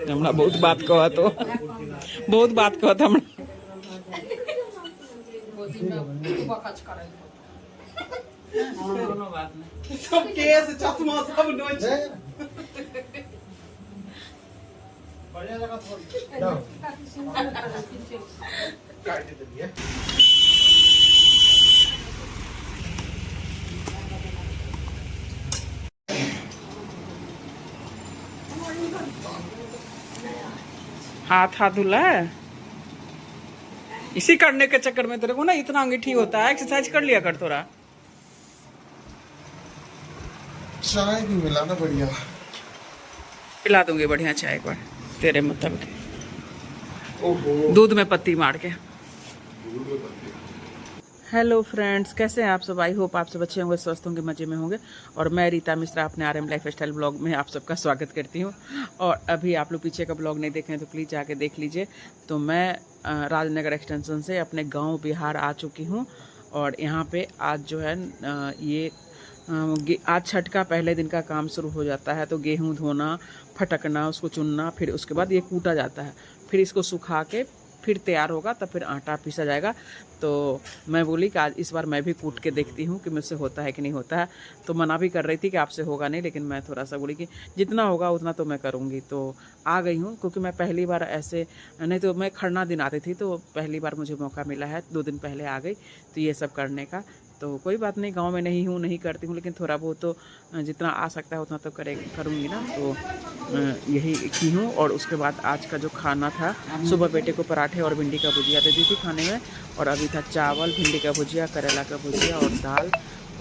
हमरा बहुत बात कहा तो बहुत बात कहा था हमरा सब केस चश्मा सब नोच बढ़िया जगह काट दे हाथ धुला है। इसी करने के चक्कर में तेरे को ना इतना अंगीठी होता है। एक्सरसाइज कर लिया कर थोड़ा। चाय नहीं मिला ना बढ़िया। पिला दूंगी बढ़िया चाय एक बार तेरे मुताबिक, दूध में पत्ती मार के। हेलो फ्रेंड्स, कैसे हैं आप सब? आई होप आप सब अच्छे होंगे, स्वस्थ होंगे, मज़े में होंगे। और मैं रीता मिश्रा अपने RM लाइफ स्टाइल ब्लॉग में आप सबका स्वागत करती हूं। और अभी आप लोग पीछे का ब्लॉग नहीं देखे हैं तो प्लीज़ जाके देख लीजिए। तो मैं राजनगर एक्सटेंशन से अपने गांव बिहार आ चुकी हूं। और यहाँ पे आज जो है आज छठ का पहले दिन का काम शुरू हो जाता है। तो गेहूँ धोना, फटकना, उसको चुनना, फिर उसके बाद ये कूटा जाता है, फिर इसको सुखा के फिर तैयार होगा, तब फिर आटा पीसा जाएगा। तो मैं बोली कि आज इस बार मैं भी कूट के देखती हूँ कि मुझसे होता है कि नहीं होता है। तो मना भी कर रही थी कि आपसे होगा नहीं, लेकिन मैं थोड़ा सा बोली कि जितना होगा उतना तो मैं करूँगी। तो आ गई हूँ, क्योंकि मैं पहली बार ऐसे, नहीं तो मैं खरना दिन आती थी, तो पहली बार मुझे मौका मिला है। 2 दिन पहले आ गई तो ये सब करने का। तो कोई बात नहीं, गांव में नहीं हूँ, नहीं करती हूँ, लेकिन थोड़ा बहुत तो जितना आ सकता है उतना तो करूँगी ना। तो यही की हूँ। और उसके बाद आज का जो खाना था, सुबह बेटे को पराठे और भिंडी का भुजिया दे दी थी खाने में। और अभी था चावल, भिंडी का भुजिया, करेला का भुजिया और दाल।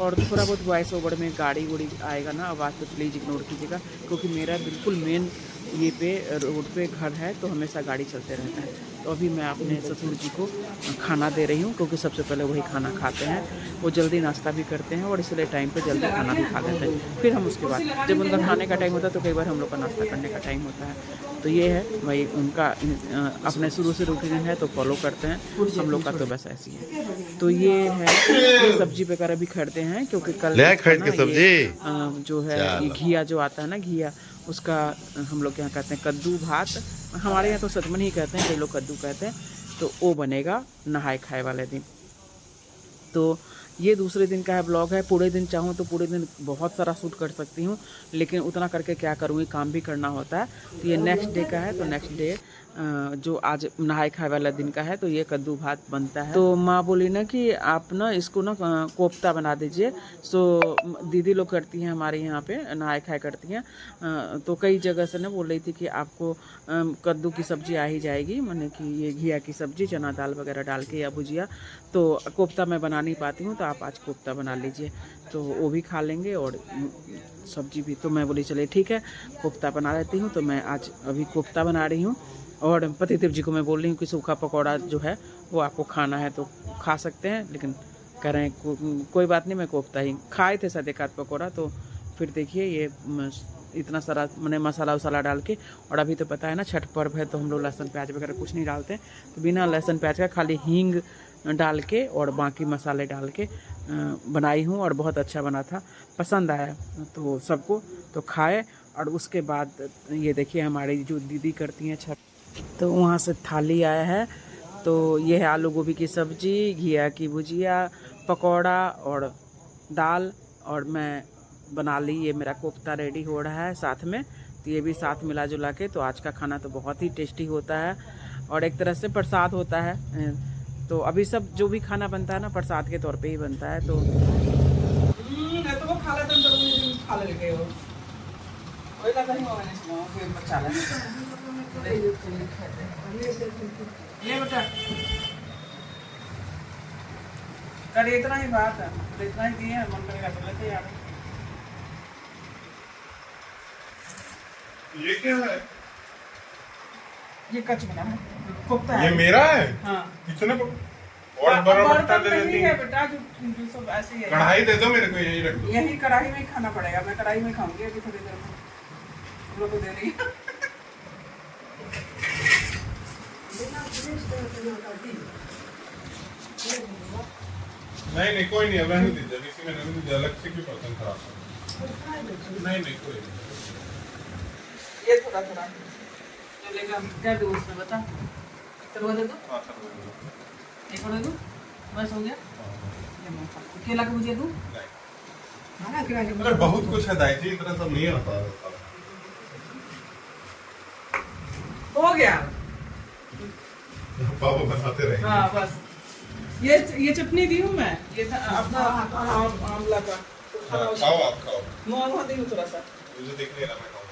और थोड़ा बहुत वॉइस ओवर में गाड़ी उड़ी आएगा ना, आवाज़ तो प्लीज़ इग्नोर कीजिएगा, क्योंकि मेरा बिल्कुल मेन ये पे रोड पे घर है, तो हमेशा गाड़ी चलते रहता है। तो अभी मैं अपने ससुर जी को खाना दे रही हूँ, क्योंकि सबसे पहले वही खाना खाते हैं। वो जल्दी नाश्ता भी करते हैं और इसलिए टाइम पे जल्दी खाना भी खा लेते हैं। फिर हम उसके बाद जब उनका खाने का टाइम होता है तो कई बार हम लोग का नाश्ता करने का टाइम होता है। तो ये है भाई, उनका अपने शुरू से रूटीन है तो फॉलो करते हैं। हम लोग का तो बस ऐसी है। तो ये है, सब्जी वगैरह भी खरीदते हैं, क्योंकि कल खरीद के सब्जी जो है ये घिया जो आता है ना, घिया, उसका हम लोग यहाँ कहते हैं कद्दू भात। हमारे यहाँ तो सतमन ही कहते हैं, कई लोग कद्दू कहते हैं। तो वो बनेगा नहाए खाए वाले दिन। तो ये दूसरे दिन का है ब्लॉग है। पूरे दिन चाहूँ तो पूरे दिन बहुत सारा शूट कर सकती हूँ, लेकिन उतना करके क्या करूँगी, काम भी करना होता है। तो ये नेक्स्ट डे का है। तो नेक्स्ट डे जो आज नहाए खाए वाला दिन का है, तो ये कद्दू भात बनता है। तो माँ बोली ना कि आप ना इसको ना कोफ्ता बना दीजिए। सो दीदी लोग करती हैं हमारे यहाँ पे, नहाए खाए करती हैं। तो कई जगह से ना बोल रही थी कि आपको कद्दू की सब्ज़ी आ ही जाएगी, माने कि ये घिया की सब्ज़ी, चना दाल वगैरह डाल के या भुजिया। तो कोफ्ता मैं बना नहीं पाती हूँ, तो आप आज कोफ्ता बना लीजिए, तो वो भी खा लेंगे और सब्जी भी। तो मैं बोली चलिए ठीक है, कोफ्ता बना लेती हूँ। तो मैं आज अभी कोफ्ता बना रही हूँ। और पतिदेव जी को मैं बोल रही हूँ कि सूखा पकौड़ा जो है वो आपको खाना है तो खा सकते हैं, लेकिन कह रहे हैं कोई बात नहीं, मैं कोफ्ता ही खाए थे शायद एक आध पकौड़ा। तो फिर देखिए ये इतना सारा मैंने मसाला वसाला डाल के। और अभी तो पता है ना छठ पर्व है, तो हम लोग लहसुन प्याज वगैरह कुछ नहीं डालते। तो बिना लहसुन प्याज का खाली हींग डाल के और बाकी मसाले डाल के बनाई हूँ। और बहुत अच्छा बना था, पसंद आया तो सबको। तो खाए। और उसके बाद ये देखिए हमारी जो दीदी करती हैं छठ, तो वहाँ से थाली आया है। तो ये है आलू गोभी की सब्ज़ी, घिया की भुजिया, पकौड़ा और दाल। और मैं बना ली, ये मेरा कोफ्ता रेडी हो रहा है साथ में। तो ये भी साथ मिला जुला के। तो आज का खाना तो बहुत ही टेस्टी होता है और एक तरह से प्रसाद होता है। तो अभी सब जो भी खाना बनता है ना, प्रसाद के तौर पे ही बनता है। तो वो खा लेते हैं, खा लेते हो ये बेटा कर, इतना ही बात है, इतना ही दिए हैं, मन करेगा चल लेते यार। ये क्या है? ये कच बना है, कोफ्ता है। ये मेरा है? हाँ। कितने और बड़ा बर्तन दे देती है बेटा, जो सब ऐसे ही है। कढ़ाई दे दो मेरे को, यही रख दो। यही कढ़ाई में ही खाना पड़ेगा, मैं कढ़ाई में खाऊंगी अभी थोड़ी देर में। हम लोग को दे रही है। नहीं कोई नहीं, अब रहने दीजिए, इसी में रहने दीजिए, अलग से क्यों बर्तन खराब कर। नहीं कोई नहीं, ये थोड़ा थोड़ा चलेगा क्या दूँ उसमें बता, करवा दे दो, हाँ कर दो। एक और दे दूँ, बस हो गया। केला का भुजिया दूँ? अरे बहुत कुछ है दाई जी, इतना सब नहीं होता। हो गया। पापा बनाते रहे। हाँ बस ये चटनी दी हूँ मैं, ये था अपना आंवला का। हाँ, खाओ आप खाओ, मैं दी हूँ थोड़ा सा। मुझे दिख नहीं रहा, मैं खाऊंगा।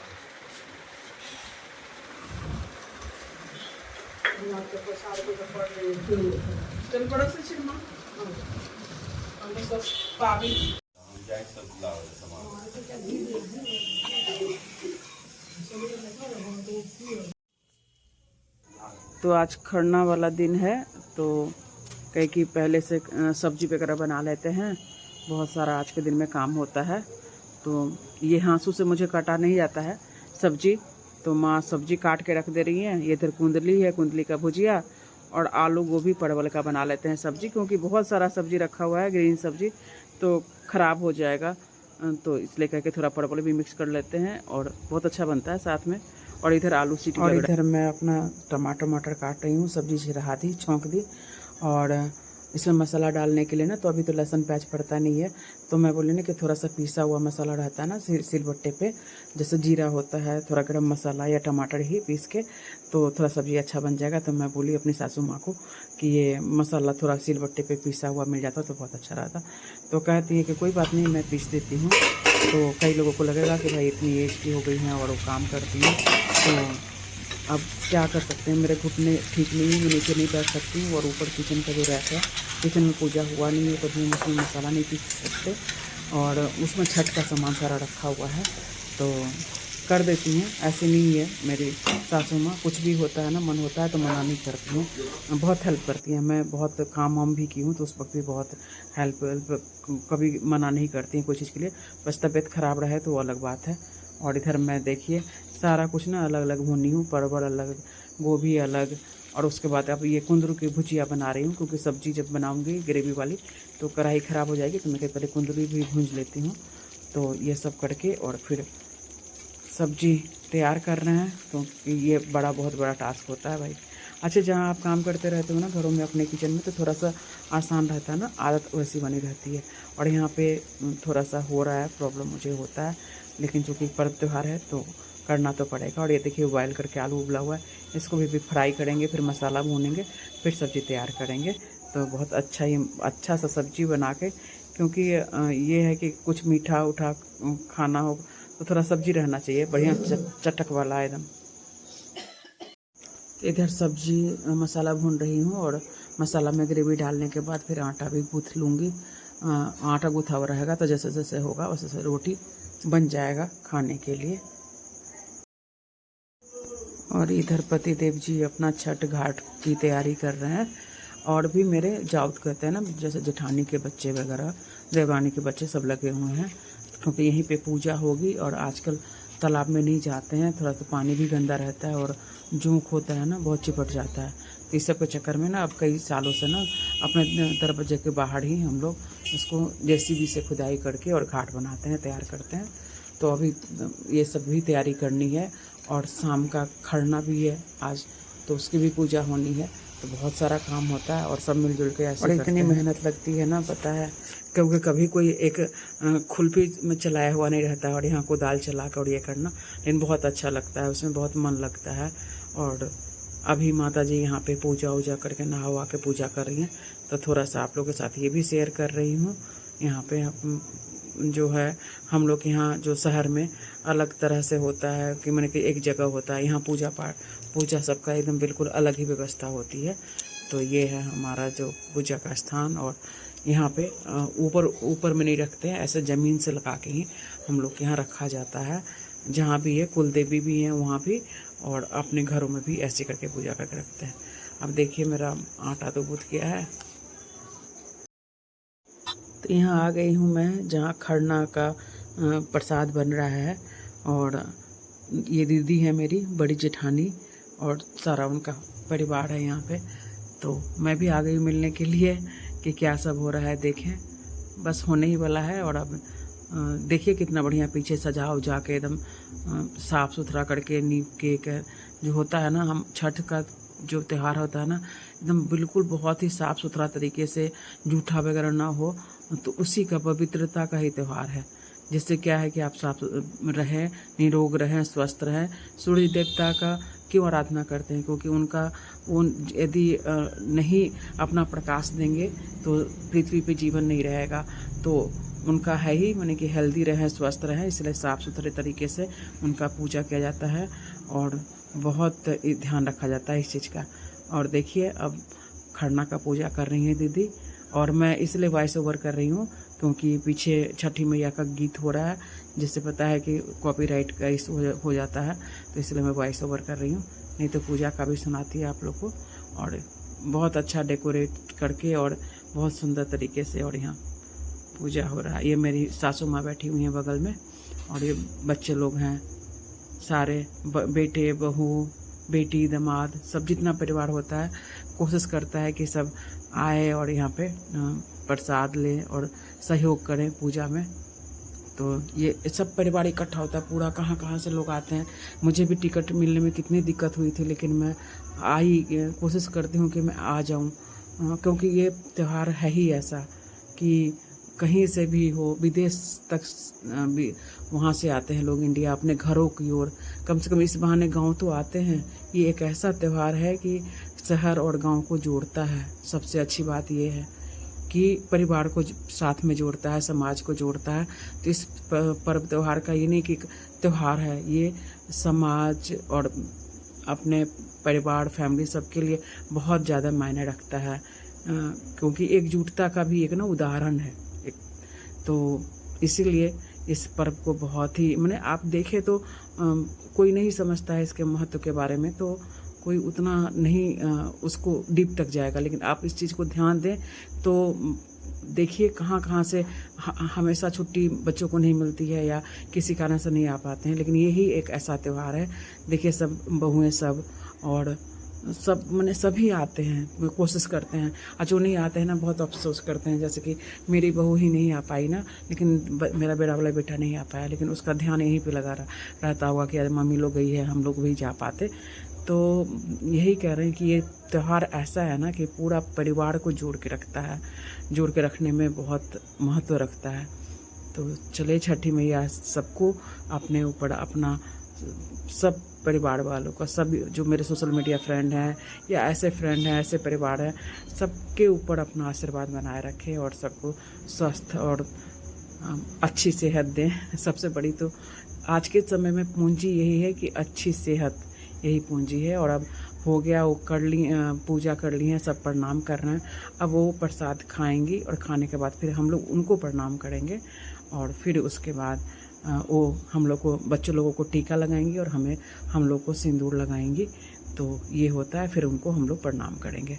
चल पड़ो से चिरमा पाभी। तो आज खरना वाला दिन है, तो कहीं कि पहले से सब्जी वगैरह बना लेते हैं, बहुत सारा आज के दिन में काम होता है। तो ये हाँसू से मुझे काटा नहीं जाता है सब्जी, तो माँ सब्जी काट के रख दे रही हैं। ये इधर कुंदली है, कुंदली का भुजिया, और आलू गोभी परवल का बना लेते हैं सब्जी, क्योंकि बहुत सारा सब्जी रखा हुआ है ग्रीन सब्जी, तो ख़राब हो जाएगा। तो इसलिए कह के थोड़ा परवल भी मिक्स कर लेते हैं और बहुत अच्छा बनता है साथ में। और इधर आलू सीटी, और इधर मैं अपना टमाटर काट रही हूँ, सब्जी छिड़ा दी, छौंक दी, और इसमें मसाला डालने के लिए ना, तो अभी तो लहसुन प्याज पड़ता नहीं है, तो मैं बोली ना कि थोड़ा सा पीसा हुआ मसाला रहता है ना सिलबट्टे पे, जैसे जीरा होता है, थोड़ा गरम मसाला या टमाटर ही पीस के, तो थोड़ा सब्ज़ी अच्छा बन जाएगा। तो मैं बोली अपनी सासू माँ को कि ये मसाला थोड़ा सिलबट्टे पे पीसा हुआ मिल जाता तो बहुत अच्छा रहता। तो कहती है कि कोई बात नहीं, मैं पीस देती हूँ। तो कई लोगों को लगेगा कि भाई इतनी एज की हो गई हैं और वो काम करती हैं, तो अब क्या कर सकते हैं, मेरे घुटने ठीक नहीं है, मैं नीचे नहीं बैठ सकती हूँ, और ऊपर किचन का जो रैक है, किचन में पूजा हुआ नहीं है, कभी हम उसमें मसाला नहीं पीस सकते, और उसमें छठ का सामान सारा रखा हुआ है, तो कर देती हैं। ऐसे नहीं है मेरी सासू माँ, कुछ भी होता है ना, मन होता है तो मना नहीं करती हैं, बहुत हेल्प करती हैं। मैं बहुत काम वाम भी की हूँ, तो उस वक्त भी बहुत हेल्प कभी मना नहीं करती हैं कोई चीज़ के लिए, बस तबीयत ख़राब रहे तो वो अलग बात है। और इधर मैं देखिए सारा कुछ ना अलग अलग भुनी हूँ, परवल अलग, गोभी अलग, और उसके बाद अब ये कुंदरू की भुजिया बना रही हूँ, क्योंकि सब्ज़ी जब बनाऊँगी ग्रेवी वाली तो कढ़ाई ख़राब हो जाएगी, तो मैं पहले कुंदरू भी भूंज लेती हूँ। तो ये सब करके और फिर सब्जी तैयार कर रहे हैं, क्योंकि ये बहुत बड़ा टास्क होता है भाई। अच्छा, जहाँ आप काम करते रहते हो ना घरों में, अपने किचन में, तो थोड़ा सा आसान रहता है ना, आदत वैसी बनी रहती है। और यहाँ पे थोड़ा सा हो रहा है प्रॉब्लम, मुझे होता है, लेकिन चूँकि पर्व त्यौहार है तो करना तो पड़ेगा। और ये देखिए बॉयल करके आलू उबला हुआ है, इसको भी फ्राई करेंगे, फिर मसाला भूनेंगे, फिर सब्ज़ी तैयार करेंगे। तो बहुत अच्छा सा सब्ज़ी बना के, क्योंकि ये है कि कुछ मीठा उठा खाना हो तो थोड़ा सब्ज़ी रहना चाहिए, बढ़िया चटक वाला एकदम। इधर सब्ज़ी मसाला भून रही हूँ, और मसाला में ग्रेवी डालने के बाद फिर आटा भी गूँथ लूँगी। आटा गूँथा हुआ रहेगा तो जैसे जैसे होगा वैसे वैसे रोटी बन जाएगा खाने के लिए। और इधर पति देव जी अपना छठ घाट की तैयारी कर रहे हैं, और भी मेरे जाउत कहते हैं ना, जैसे जेठानी के बच्चे वगैरह, देवरानी के बच्चे सब लगे हुए हैं, क्योंकि यहीं पे पूजा होगी। और आजकल तालाब में नहीं जाते हैं, थोड़ा सा पानी भी गंदा रहता है, और जूक होता है ना, बहुत चिपट जाता है। तो इस सब के चक्कर में ना अब कई सालों से ना अपने दरवाजे के बाहर ही हम लोग इसको JCB से खुदाई करके और घाट बनाते हैं, तैयार करते हैं। तो अभी ये सब भी तैयारी करनी है, और शाम का खरना भी है आज, तो उसकी भी पूजा होनी है। तो बहुत सारा काम होता है, और सब मिलजुल के ऐसे, और इतनी मेहनत लगती है ना, पता है, क्योंकि कभी कोई एक खुरपी में चलाया हुआ नहीं रहता है, और यहाँ को दाल चला कर और ये करना, लेकिन बहुत अच्छा लगता है, उसमें बहुत मन लगता है। और अभी माता जी यहाँ पे पूजा वूजा करके नहा के पूजा कर रही हैं, तो थोड़ा सा आप लोगों के साथ ये भी शेयर कर रही हूँ। यहाँ पे जो है हम लोग यहाँ जो शहर में अलग तरह से होता है कि मैंने कि एक जगह होता है, यहाँ पूजा सबका एकदम बिल्कुल अलग ही व्यवस्था होती है। तो ये है हमारा जो पूजा का स्थान, और यहाँ पे ऊपर में नहीं रखते हैं, ऐसे ज़मीन से लगा के ही हम लोग के यहाँ रखा जाता है। जहाँ भी है कुल देवी भी हैं वहाँ भी, और अपने घरों में भी ऐसे करके पूजा करके रखते हैं। अब देखिए मेरा आटा तो गूँथ गया है। तो यहाँ आ गई हूँ मैं, जहाँ खरना का प्रसाद बन रहा है, और ये दीदी है मेरी बड़ी जेठानी, और सारा उनका परिवार है यहाँ पे। तो मैं भी आ गई मिलने के लिए कि क्या सब हो रहा है, देखें, बस होने ही वाला है। और अब देखिए कितना बढ़िया पीछे सजा उजा के एकदम साफ़ सुथरा करके नींव केक जो होता है ना, हम छठ का जो त्यौहार होता है ना, एकदम बिल्कुल बहुत ही साफ़ सुथरा तरीके से, जूठा वगैरह ना हो, तो उसी का पवित्रता का ही त्यौहार है। जिससे क्या है कि आप साफ रहें, निरोग रहें, स्वस्थ रहें। सूर्य देवता का क्यों आराधना करते हैं? क्योंकि उनका यदि नहीं अपना प्रकाश देंगे तो पृथ्वी पे जीवन नहीं रहेगा। तो उनका है ही माने कि हेल्दी रहें, स्वस्थ रहें, इसलिए साफ़ सुथरे तरीके से उनका पूजा किया जाता है और बहुत ध्यान रखा जाता है इस चीज़ का। और देखिए अब खरना का पूजा कर रही हैं दीदी, और मैं इसलिए वॉइस ओवर कर रही हूँ क्योंकि पीछे छठी मैया का गीत हो रहा है, जिससे पता है कि कॉपीराइट का इशू हो जाता है, तो इसलिए मैं वॉइस ओवर कर रही हूँ। नहीं तो पूजा का भी सुनाती है आप लोग को। और बहुत अच्छा डेकोरेट करके और बहुत सुंदर तरीके से और यहाँ पूजा हो रहा है। ये मेरी सासू माँ बैठी हुई हैं बगल में, और ये बच्चे लोग हैं सारे, बेटे बहू बेटी दामाद सब, जितना परिवार होता है कोशिश करता है कि सब आए और यहाँ पे प्रसाद लें और सहयोग करें पूजा में। तो ये सब परिवार इकट्ठा होता है पूरा, कहाँ कहाँ से लोग आते हैं। मुझे भी टिकट मिलने में कितनी दिक्कत हुई थी, लेकिन मैं कोशिश करती हूँ कि मैं आ जाऊँ, क्योंकि ये त्यौहार है ही ऐसा कि कहीं से भी हो, विदेश तक भी वहाँ से आते हैं लोग इंडिया अपने घरों की ओर। कम से कम इस बहाने गांव तो आते हैं। ये एक ऐसा त्यौहार है कि शहर और गांव को जोड़ता है। सबसे अच्छी बात ये है कि परिवार को साथ में जोड़ता है, समाज को जोड़ता है। तो इस पर्व त्यौहार का ये नहीं कि त्यौहार है, ये समाज और अपने परिवार फैमिली सबके लिए बहुत ज़्यादा मायने रखता है, क्योंकि एकजुटता का भी एक ना उदाहरण है। तो इसीलिए इस पर्व को बहुत ही मैंने आप देखें तो कोई नहीं समझता है इसके महत्व के बारे में, तो कोई उतना नहीं उसको डीप तक जाएगा। लेकिन आप इस चीज़ को ध्यान दें तो देखिए कहाँ कहाँ से हमेशा छुट्टी बच्चों को नहीं मिलती है या किसी कारण से नहीं आ पाते हैं, लेकिन यही एक ऐसा त्यौहार है। देखिए सब बहुएं सब और सब मैंने सभी आते हैं, कोशिश करते हैं। जो नहीं आते हैं ना बहुत अफसोस करते हैं, जैसे कि मेरी बहू ही नहीं आ पाई ना, लेकिन मेरा बड़ा वाला बेटा नहीं आ पाया, लेकिन उसका ध्यान यहीं पे लगा रहता होगा कि अरे मम्मी लोग गई है, हम लोग भी जा पाते। तो यही कह रहे हैं कि ये त्यौहार ऐसा है ना कि पूरा परिवार को जोड़ के रखता है, जोड़ के रखने में बहुत महत्व रखता है। तो चले छठी मैया सबको अपने ऊपर अपना सब परिवार वालों का, सब जो मेरे सोशल मीडिया फ्रेंड हैं या ऐसे फ्रेंड हैं, ऐसे परिवार हैं, सबके ऊपर अपना आशीर्वाद बनाए रखें और सबको स्वस्थ और अच्छी सेहत दें। सबसे बड़ी तो आज के समय में पूंजी यही है कि अच्छी सेहत यही पूंजी है। और अब हो गया, वो कर ली, पूजा कर ली है, सब प्रणाम कर रहे हैं। अब वो प्रसाद खाएंगी और खाने के बाद फिर हम लोग उनको प्रणाम करेंगे और फिर उसके बाद वो हम लोग को, बच्चों लोगों को टीका लगाएंगी और हम लोग को सिंदूर लगाएंगी। तो ये होता है, फिर उनको हम लोग प्रणाम करेंगे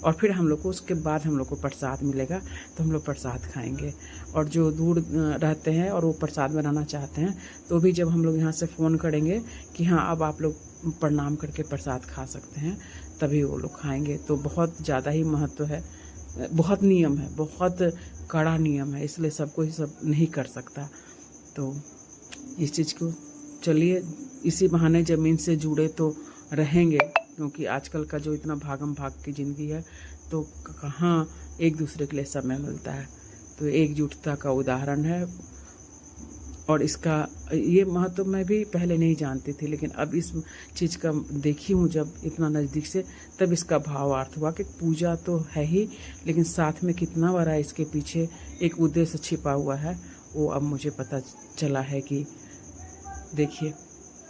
और फिर हम लोग को उसके बाद हम लोग को प्रसाद मिलेगा, तो हम लोग प्रसाद खाएंगे। और जो दूर रहते हैं और वो प्रसाद बनाना चाहते हैं तो भी जब हम लोग यहाँ से फ़ोन करेंगे कि हाँ अब आप लोग प्रणाम करके प्रसाद खा सकते हैं, तभी वो लोग खाएंगे। तो बहुत ज़्यादा ही महत्व है, बहुत नियम है, बहुत कड़ा नियम है, इसलिए सबको ही सब नहीं कर सकता। तो इस चीज़ को चलिए इसी बहाने ज़मीन से जुड़े तो रहेंगे, क्योंकि आजकल का जो इतना भागम भाग की ज़िंदगी है तो कहाँ एक दूसरे के लिए समय मिलता है। तो एकजुटता का उदाहरण है और इसका ये महत्व मैं भी पहले नहीं जानती थी, लेकिन अब इस चीज़ का देखी हूँ जब इतना नज़दीक से, तब इसका भावार्थ हुआ कि पूजा तो है ही, लेकिन साथ में कितना बड़ा इसके पीछे एक उद्देश्य छिपा हुआ है, वो अब मुझे पता चला है। कि देखिए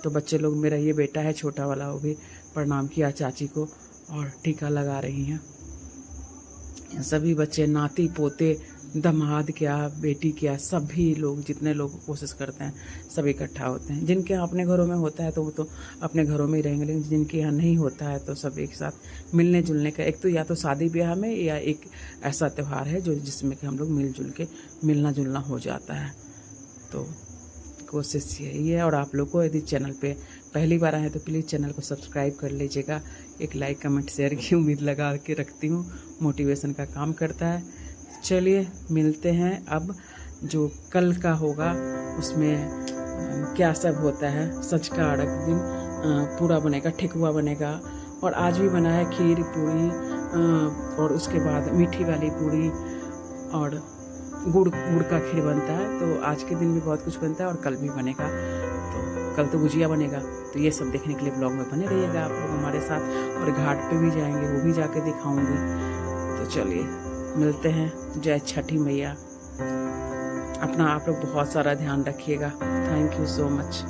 तो बच्चे लोग, मेरा ये बेटा है छोटा वाला, वो भी प्रणाम किया चाची को और टीका लगा रही हैं। सभी बच्चे, नाती पोते, दामाद क्या, बेटी क्या, सभी लोग, जितने लोग कोशिश करते हैं सब इकट्ठा होते हैं। जिनके यहाँ अपने घरों में होता है तो वो तो अपने घरों में ही रहेंगे, लेकिन जिनके यहाँ नहीं होता है तो सब एक साथ मिलने जुलने का, एक तो या तो शादी ब्याह में या एक ऐसा त्यौहार है जो जिसमें कि हम लोग मिलजुल के मिलना जुलना हो जाता है। तो कोशिश यही है। और आप लोग को यदि चैनल पे पहली बार आए तो प्लीज़ चैनल को सब्सक्राइब कर लीजिएगा। एक लाइक कमेंट शेयर की उम्मीद लगा के रखती हूँ, मोटिवेशन का काम करता है। चलिए मिलते हैं अब जो कल का होगा उसमें क्या सब होता है। सच का अर्घ दिन पूरा बनेगा, ठेकुआ बनेगा, और आज भी बना है खीर पूरी, और उसके बाद मीठी वाली पूरी और गुड़ का खीर बनता है। तो आज के दिन भी बहुत कुछ बनता है और कल भी बनेगा। तो कल तो गुजिया बनेगा। तो ये सब देखने के लिए ब्लॉग में बने रहिएगा आप लोग हमारे साथ, और घाट पे भी जाएंगे, वो भी जाके दिखाऊंगी। तो चलिए मिलते हैं। जय छठी मैया। अपना आप लोग बहुत सारा ध्यान रखिएगा। Thank you so much.